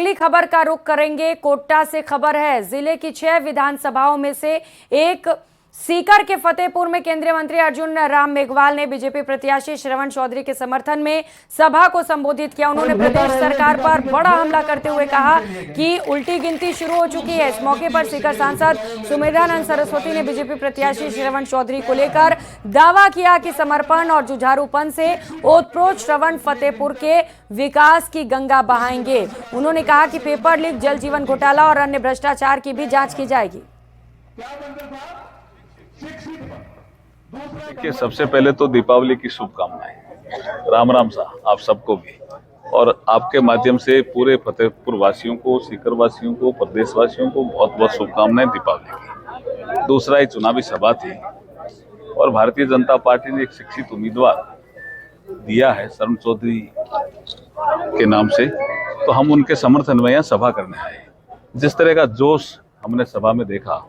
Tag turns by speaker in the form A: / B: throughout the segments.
A: अगली खबर का रुख करेंगे। कोटा से खबर है, जिले की 6 विधानसभाओं में से एक सीकर के फतेहपुर में केंद्रीय मंत्री अर्जुन राम मेघवाल ने बीजेपी प्रत्याशी श्रवण चौधरी के समर्थन में सभा को संबोधित किया। उन्होंने प्रदेश सरकार पर बड़ा हमला करते हुए कहा कि उल्टी गिनती शुरू हो चुकी है। इस मौके पर सीकर सांसद सुमेधानंद सरस्वती ने बीजेपी प्रत्याशी श्रवण चौधरी को लेकर दावा किया कि समर्पण और जुझारूपन से ओतप्रोत श्रवण फतेहपुर के विकास की गंगा बहाएंगे। उन्होंने कहा कि पेपर लीक, जल जीवन घोटाला और अन्य भ्रष्टाचार की भी जांच की जाएगी।
B: देखिए, सबसे पहले तो दीपावली की शुभकामनाएं। राम राम सा आप सबको भी, और आपके माध्यम से पूरे फतेहपुर वासियों को, सीकर वासियों को, प्रदेश वासियों को बहुत बहुत शुभकामनाएं दीपावली की। दूसरा, ही चुनावी सभा थी और भारतीय जनता पार्टी ने एक शिक्षित उम्मीदवार दिया है श्रवण चौधरी के नाम से, तो हम उनके समर्थन में यहाँ सभा करने आए। जिस तरह का जोश हमने सभा में देखा,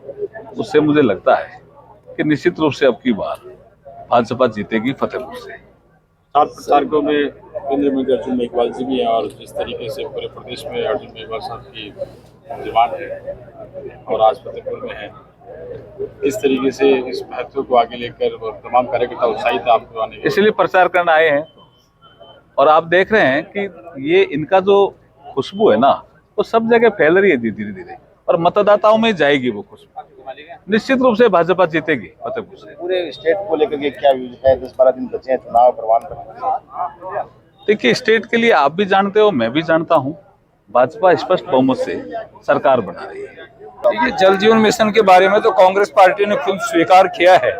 B: उससे मुझे लगता है कि निश्चित रूप से अब की बार भाजपा जीतेगी फतेहपुर से।
C: सात प्रचारकों में केंद्रीय मंत्री अर्जुन मेघवाल जी भी हैं, और जिस तरीके से पूरे प्रदेश में अर्जुन मेघवाल साहब की डिमांड है और आज फतेहपुर में है, किस तरीके से इस महत्व को आगे लेकर तमाम कार्यकर्ता उत्साहित आपको आने के,
B: इसलिए प्रचार करने आए हैं। और आप देख रहे हैं कि ये इनका जो खुशबू है ना, वो सब जगह फैल रही है धीरे धीरे, और मतदाताओं में जाएगी वो खुशबू। निश्चित रूप से भाजपा जीतेगी फतेहपुर से।
D: पूरे स्टेट को लेकर के क्या व्यूज है? 10-12 दिन बचे हैं चुनाव प्रवान करने।
B: देखिए, स्टेट के लिए आप भी जानते हो, मैं भी जानता हूं, भाजपा स्पष्ट बहुमत से सरकार बना रही है।
E: देखिए, जल जीवन मिशन के बारे में तो कांग्रेस पार्टी ने खुद स्वीकार किया है।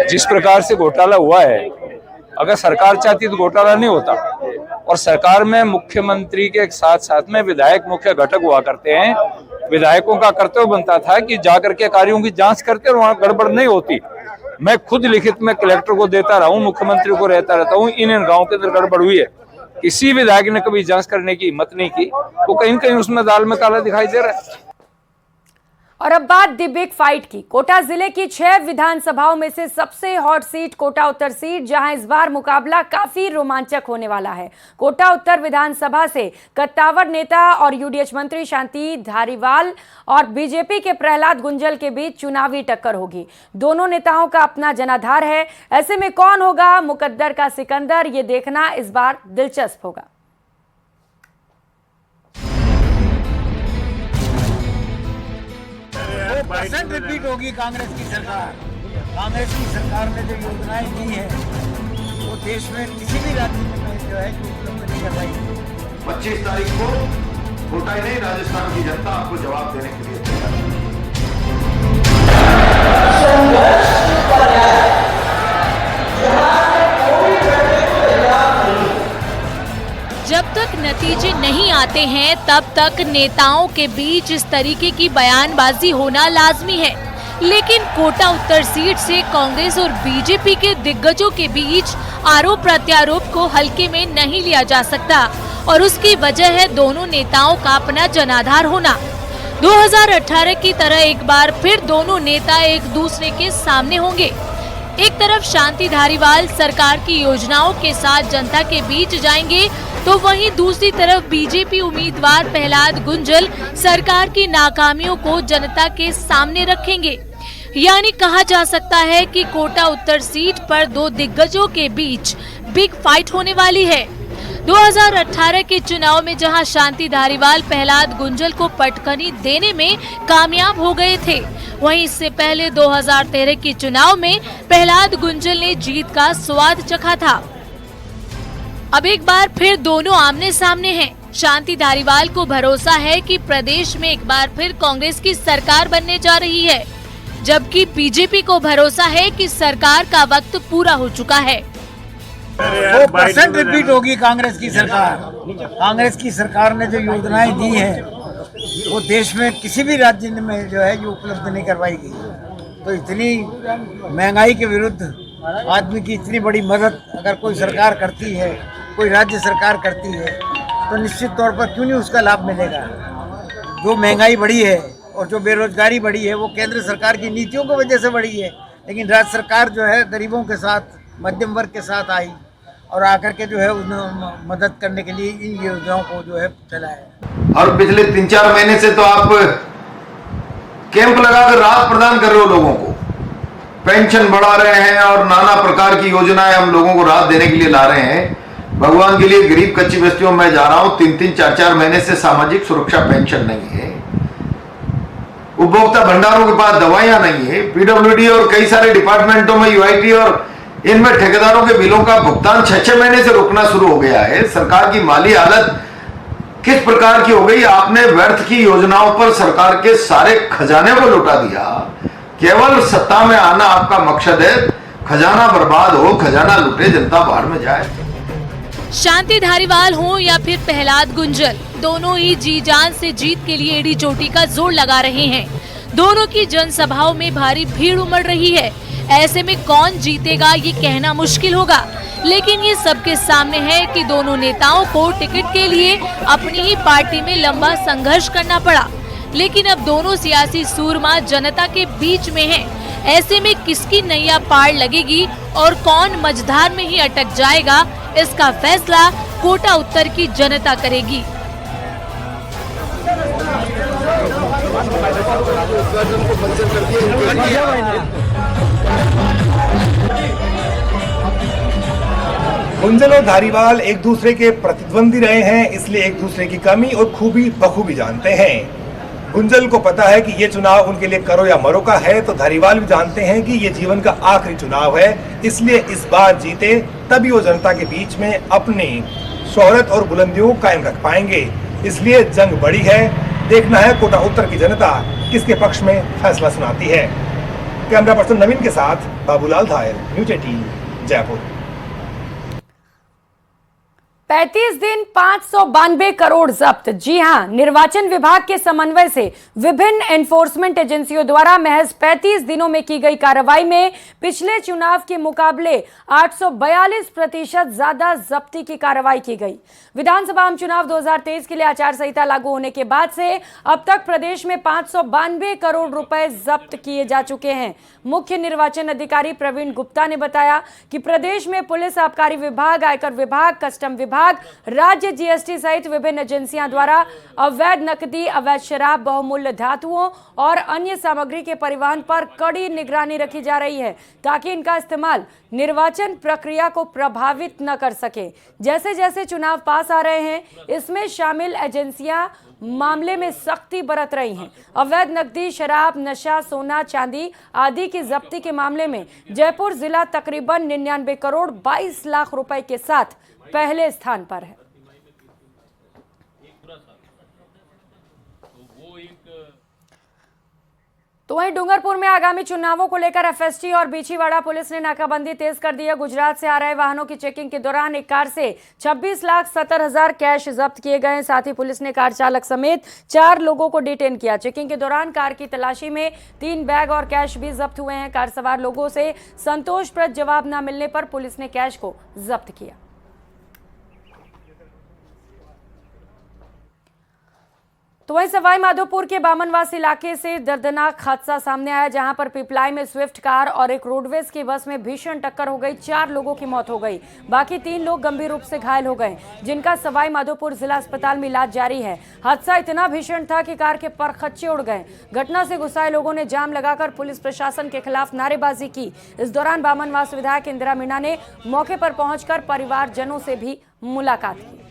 E: जिस प्रकार से घोटाला हुआ है, अगर सरकार चाहती तो घोटाला नहीं होता। और सरकार में मुख्यमंत्री के साथ साथ में विधायक मुख्य घटक हुआ करते हैं। विधायकों का कर्तव्य बनता था कि जाकर के कार्यों की जांच करते और वहां गड़बड़ नहीं होती। मैं खुद लिखित में कलेक्टर को देता रहा हूं, मुख्यमंत्री को रहता रहता हूं, इन गांव के अंदर गड़बड़ हुई है, किसी विधायक ने कभी जांच करने की हिम्मत नहीं की, तो कहीं कहीं उसमें दाल में काला दिखाई दे रहा है।
A: और अब बात दी बिग फाइट की। कोटा जिले की 6 विधानसभाओं में से सबसे हॉट सीट कोटा उत्तर सीट, जहां इस बार मुकाबला काफी रोमांचक होने वाला है। कोटा उत्तर विधानसभा से कत्तावर नेता और यूडीएच मंत्री शांति धारीवाल और बीजेपी के प्रहलाद गुंजल के बीच चुनावी टक्कर होगी। दोनों नेताओं का अपना जनाधार है। ऐसे में कौन होगा मुकद्दर का सिकंदर, ये देखना इस बार दिलचस्प होगा।
F: परसेंट रिपीट होगी कांग्रेस की सरकार। कांग्रेस की सरकार ने जो योजनाएं दी है, वो देश में किसी भी राज्य में जो है उपलब्ध नहीं कर पाई।
D: 25 तारीख को कोटा ही नहीं, राजस्थान की जनता आपको जवाब देने के लिए तैयार है।
G: जब तक नतीजे नहीं आते हैं, तब तक नेताओं के बीच इस तरीके की बयानबाजी होना लाजमी है। लेकिन कोटा उत्तर सीट से कांग्रेस और बीजेपी के दिग्गजों के बीच आरोप प्रत्यारोप को हल्के में नहीं लिया जा सकता, और उसकी वजह है दोनों नेताओं का अपना जनाधार होना। 2018 की तरह एक बार फिर दोनों नेता एक दूसरे के सामने होंगे। एक तरफ शांति धारीवाल सरकार की योजनाओं के साथ जनता के बीच जाएंगे, तो वहीं दूसरी तरफ बीजेपी उम्मीदवार प्रहलाद गुंजल सरकार की नाकामियों को जनता के सामने रखेंगे। यानी कहा जा सकता है कि कोटा उत्तर सीट पर दो दिग्गजों के बीच बिग फाइट होने वाली है। 2018 के चुनाव में जहां शांति धारीवाल प्रहलाद गुंजल को पटखनी देने में कामयाब हो गए थे, वहीं इससे पहले 2013 के चुनाव में प्रहलाद गुंजल ने जीत का स्वाद चखा था। अब एक बार फिर दोनों आमने सामने हैं। शांति धारीवाल को भरोसा है कि प्रदेश में एक बार फिर कांग्रेस की सरकार बनने जा रही है, जबकि बीजेपी को भरोसा है कि सरकार का वक्त पूरा हो चुका है।
F: वो परसेंट रिपीट होगी कांग्रेस की सरकार। कांग्रेस की सरकार ने जो योजनाएं दी है, वो देश में किसी भी राज्य में जो है उपलब्ध नहीं करवाई गई। तो इतनी महंगाई के विरुद्ध आदमी की इतनी बड़ी मदद अगर कोई सरकार करती है, कोई राज्य सरकार करती है, तो निश्चित तौर पर क्यों नहीं उसका लाभ मिलेगा। जो महंगाई बढ़ी है और जो बेरोजगारी बढ़ी है, वो केंद्र सरकार की नीतियों की वजह से बढ़ी है, लेकिन राज्य सरकार जो है गरीबों के साथ, मध्यम वर्ग के साथ आई और आकर के जो है उन्हें मदद करने के लिए इन योजनाओं को जो है चलाया।
D: और पिछले 3-4 महीने से तो आप कैंप लगाकर राहत प्रदान कर रहे हो लोगों को, पेंशन बढ़ा रहे हैं और नाना प्रकार की योजनाएं हम लोगों को राहत देने के लिए ला रहे हैं। भगवान के लिए गरीब कच्ची बस्तियों में जा रहा हूं, 3-3, 4-4 महीने से सामाजिक सुरक्षा पेंशन नहीं है, उपभोक्ता भंडारों के पास दवाइयां नहीं है, पीडब्ल्यूडी और कई सारे डिपार्टमेंटों में यूआईटी और इनमें ठेकेदारों के बिलों का भुगतान 6-6 महीने से रुकना शुरू हो गया है। सरकार की माली हालत किस प्रकार की हो गई, आपने व्यर्थ की योजनाओं पर सरकार के सारे खजाने को लुटा दिया। केवल सत्ता में आना आपका मकसद है, खजाना बर्बाद हो, खजाना लुटे, जनता बाहर में जाए।
G: शांति धारीवाल हो या फिर प्रहलाद गुंजल, दोनों ही जी जान से जीत के लिए एड़ी चोटी का जोर लगा रहे हैं। दोनों की जनसभाओं में भारी भीड़ उमड़ रही है। ऐसे में कौन जीतेगा ये कहना मुश्किल होगा, लेकिन ये सबके सामने है कि दोनों नेताओं को टिकट के लिए अपनी ही पार्टी में लंबा संघर्ष करना पड़ा। लेकिन अब दोनों सियासी सूरमा जनता के बीच में हैं। ऐसे में किसकी नैया पार लगेगी और कौन मझधार में ही अटक जाएगा, इसका फैसला कोटा उत्तर की जनता करेगी।
H: गुंजल और धारीवाल एक दूसरे के प्रतिद्वंदी रहे हैं, इसलिए एक दूसरे की कमी और खूबी बखूबी जानते हैं। गुंजल को पता है कि ये चुनाव उनके लिए करो या मरो का है, तो धारीवाल भी जानते हैं कि ये जीवन का आखिरी चुनाव है, इसलिए इस बार जीते तभी वो जनता के बीच में अपनी शोहरत और बुलंदियों को कायम रख पाएंगे। इसलिए जंग बड़ी है, देखना है कोटा उत्तर की जनता किसके पक्ष में फैसला सुनाती है। कैमरा पर्सन नवीन के साथ बाबूलाल धायल, न्यूज 18 जयपुर।
A: 35 दिन 592 करोड़ जब्त। जी हां, निर्वाचन विभाग के समन्वय से विभिन्न एनफोर्समेंट एजेंसियों द्वारा महज 35 दिनों में की गई कार्रवाई में पिछले चुनाव के मुकाबले 842% ज्यादा जब्ती की कार्रवाई की गई। विधानसभा आम चुनाव 2023 के लिए आचार संहिता लागू होने के बाद से अब तक प्रदेश में 592 करोड़ रुपए जब्त किए जा चुके हैं। मुख्य निर्वाचन अधिकारी प्रवीण गुप्ता ने बताया कि प्रदेश में पुलिस, आबकारी विभाग, आयकर विभाग, कस्टम विभाग, राज्य जीएसटी सहित विभिन्न एजेंसियों द्वारा अवैध नकदी, अवैध शराब, बहुमूल्य धातुओं और अन्य सामग्री के परिवहन पर कड़ी निगरानी रखी जा रही है, ताकि इनका इस्तेमाल निर्वाचन प्रक्रिया को प्रभावित न कर सके। जैसे जैसे चुनाव पास आ रहे हैं, इसमें शामिल एजेंसियां मामले में सख्ती बरत रही हैं। अवैध नकदी, शराब, नशा, सोना, चांदी आदि की जब्ती के मामले में जयपुर जिला तकरीबन 99 करोड़ 22 लाख रुपए के साथ पहले स्थान पर है। तो वहीं डूंगरपुर में आगामी चुनावों को लेकर एफएसटी और बीछीवाड़ा पुलिस ने नाकाबंदी तेज कर दी है। गुजरात से आ रहे वाहनों की चेकिंग के दौरान एक कार से 26,70,000 कैश जब्त किए गए। साथ ही पुलिस ने कार चालक समेत 4 लोगों को डिटेन किया। चेकिंग के दौरान कार की तलाशी में 3 बैग और कैश भी जब्त हुए हैं। कार सवार लोगों से संतोषप्रद जवाब न मिलने पर पुलिस ने कैश को जब्त किया। तो वहीं सवाई माधोपुर के बामनवास इलाके से दर्दनाक हादसा सामने आया, जहां पर पिपलाई में स्विफ्ट कार और एक रोडवेज की बस में भीषण टक्कर हो गई। 4 लोगों की मौत हो गई, बाकी 3 लोग गंभीर रूप से घायल हो गए, जिनका सवाई माधोपुर जिला अस्पताल में इलाज जारी है। हादसा इतना भीषण था कि कार के परखच्चे उड़ गए। घटना से गुस्साए लोगों ने जाम लगाकर पुलिस प्रशासन के खिलाफ नारेबाजी की। इस दौरान बामनवास विधायक इंदिरा मीणा ने मौके पर पहुंचकर परिवारजनों से भी मुलाकात की।